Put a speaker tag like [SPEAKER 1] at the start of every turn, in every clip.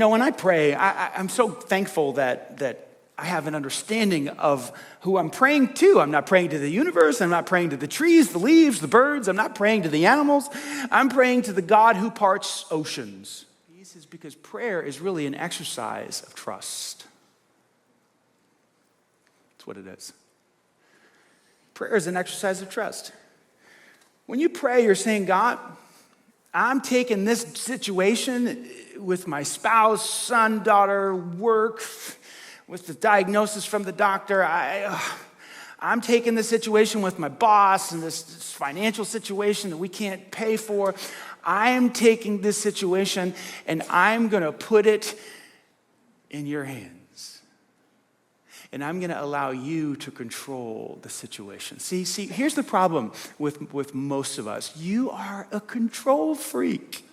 [SPEAKER 1] When I pray, I'm so thankful that I have an understanding of who I'm praying to. I'm not praying to the universe. I'm not praying to the trees, the leaves, the birds. I'm not praying to the animals. I'm praying to the God who parts oceans. This is because prayer is really an exercise of trust. That's what it is. Prayer is an exercise of trust. When you pray, you're saying, God, I'm taking this situation with my spouse, son, daughter, work, with the diagnosis from the doctor. I'm taking this situation with my boss and this financial situation that we can't pay for. I am taking this situation and I'm going to put it in your hands. And I'm going to allow you to control the situation. See, here's the problem with most of us. You are a control freak.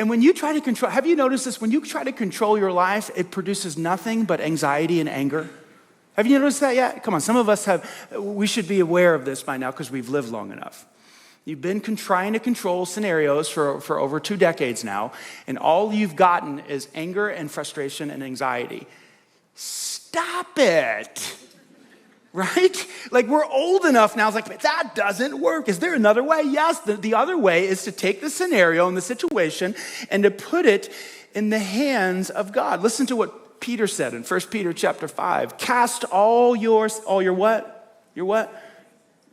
[SPEAKER 1] And when you try to control, have you noticed this? When you try to control your life, it produces nothing but anxiety and anger. Have you noticed that yet? Come on, some of us have. We should be aware of this by now because we've lived long enough. You've been trying to control scenarios for over 2 decades now, and all you've gotten is anger and frustration and anxiety. Stop it. Right? Like, we're old enough now. It's like, that doesn't work. Is there another way? Yes. The other way is to take the scenario and the situation and to put it in the hands of God. Listen to what Peter said in 1 Peter chapter 5. Cast all your what? Your what?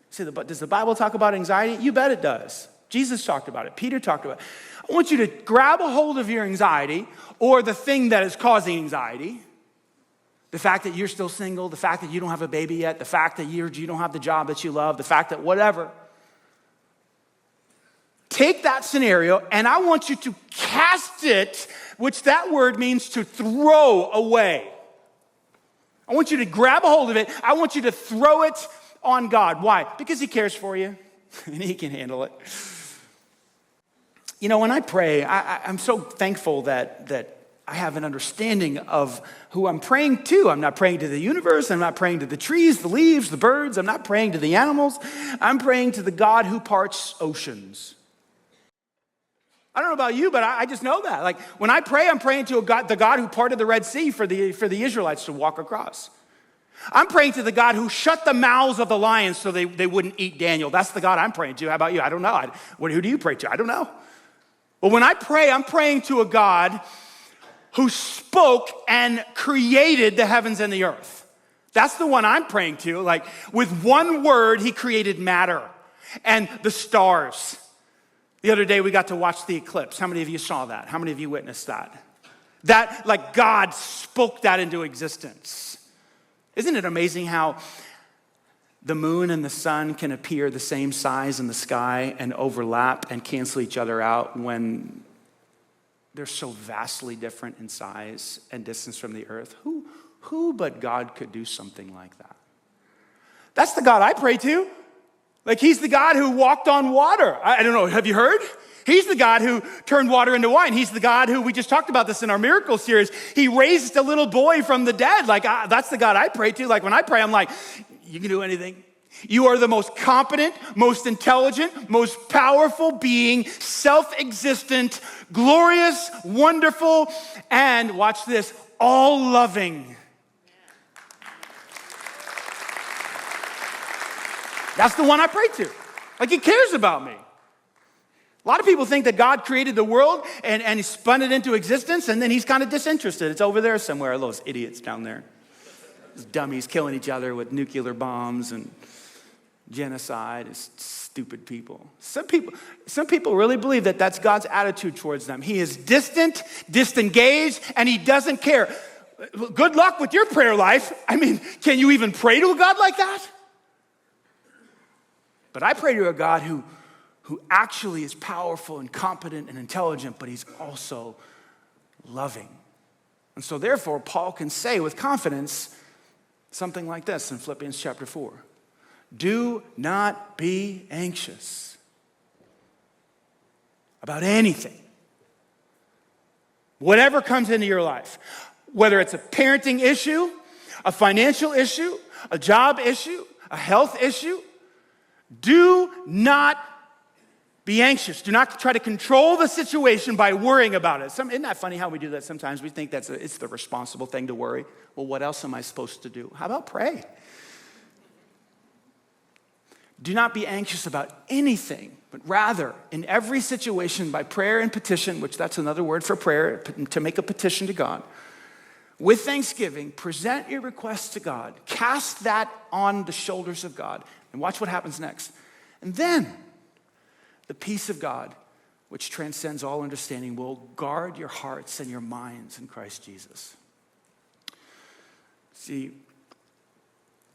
[SPEAKER 1] See, does the Bible talk about anxiety? You bet it does. Jesus talked about it. Peter talked about it. I want you to grab a hold of your anxiety or the thing that is causing anxiety. The fact that you're still single, the fact that you don't have a baby yet, the fact that you don't have the job that you love, the fact that whatever. Take that scenario and I want you to cast it, which that word means to throw away. I want you to grab a hold of it. I want you to throw it on God. Why? Because he cares for you and he can handle it. When I pray, I'm so thankful that I have an understanding of who I'm praying to. I'm not praying to the universe. I'm not praying to the trees, the leaves, the birds. I'm not praying to the animals. I'm praying to the God who parts oceans. I don't know about you, but I just know that. Like, when I pray, I'm praying to the God who parted the Red Sea for the Israelites to walk across. I'm praying to the God who shut the mouths of the lions so they wouldn't eat Daniel. That's the God I'm praying to. How about you? I don't know. Who do you pray to? I don't know. Well, when I pray, I'm praying to a God who spoke and created the heavens and the earth. That's the one I'm praying to. Like, with one word, he created matter and the stars. The other day, we got to watch the eclipse. How many of you saw that? How many of you witnessed that? That, like, God spoke that into existence. Isn't it amazing how the moon and the sun can appear the same size in the sky and overlap and cancel each other out when they're so vastly different in size and distance from the earth? Who but God could do something like that? That's the God I pray to. Like, he's the God who walked on water. I don't know, have you heard? He's the God who turned water into wine. He's the God who, we just talked about this in our miracle series, he raised a little boy from the dead. Like, that's the God I pray to. Like, when I pray, I'm like, you can do anything. You are the most competent, most intelligent, most powerful being, self-existent, glorious, wonderful, and watch this, all-loving. That's the one I pray to. Like, he cares about me. A lot of people think that God created the world and he spun it into existence, and then he's kind of disinterested. It's over there somewhere, those idiots down there. Those dummies killing each other with nuclear bombs and genocide. Is stupid people. Some people really believe that that's God's attitude towards them. He is distant, disengaged, and he doesn't care. Good luck with your prayer life. I mean, can you even pray to a God like that? But I pray to a God who actually is powerful and competent and intelligent, but he's also loving. And so therefore, Paul can say with confidence something like this in Philippians chapter 4. Do not be anxious about anything. Whatever comes into your life, whether it's a parenting issue, a financial issue, a job issue, a health issue, do not Be anxious. Do not try to control the situation by worrying about it. Isn't that funny how we do that sometimes? We think it's the responsible thing to worry. Well, what else am I supposed to do? How about pray? Do not be anxious about anything, but rather, in every situation, by prayer and petition, which that's another word for prayer, to make a petition to God, with thanksgiving, present your requests to God. Cast that on the shoulders of God. And watch what happens next. And then, the peace of God, which transcends all understanding, will guard your hearts and your minds in Christ Jesus. See,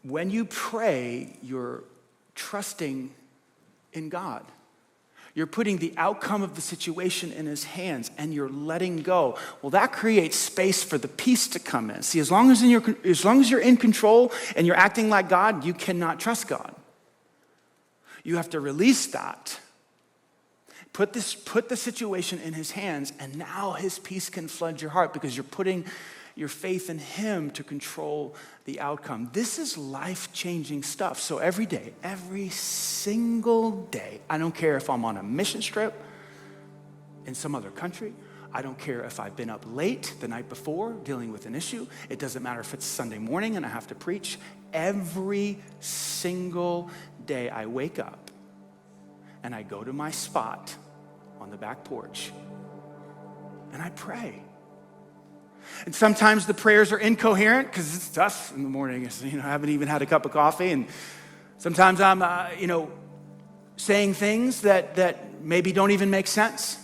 [SPEAKER 1] when you pray, you're trusting in God. You're putting the outcome of the situation in his hands and you're letting go. Well, that creates space for the peace to come in. See, as long as you're in control and you're acting like God, you cannot trust God. You have to release that. Put the situation in his hands, and now his peace can flood your heart because you're putting your faith in him to control the outcome. This is life-changing stuff. So every day, every single day, I don't care if I'm on a mission trip in some other country. I don't care if I've been up late the night before dealing with an issue. It doesn't matter if it's Sunday morning and I have to preach. Every single day I wake up and I go to my spot on the back porch and I pray. And sometimes the prayers are incoherent because it's tough in the morning. I haven't even had a cup of coffee. And sometimes I'm, saying things that maybe don't even make sense.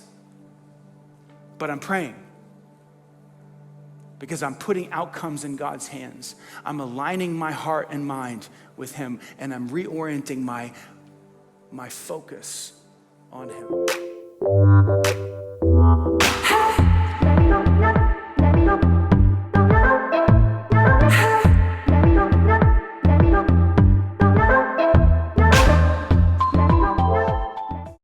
[SPEAKER 1] But I'm praying because I'm putting outcomes in God's hands. I'm aligning my heart and mind with him, and I'm reorienting my focus on him.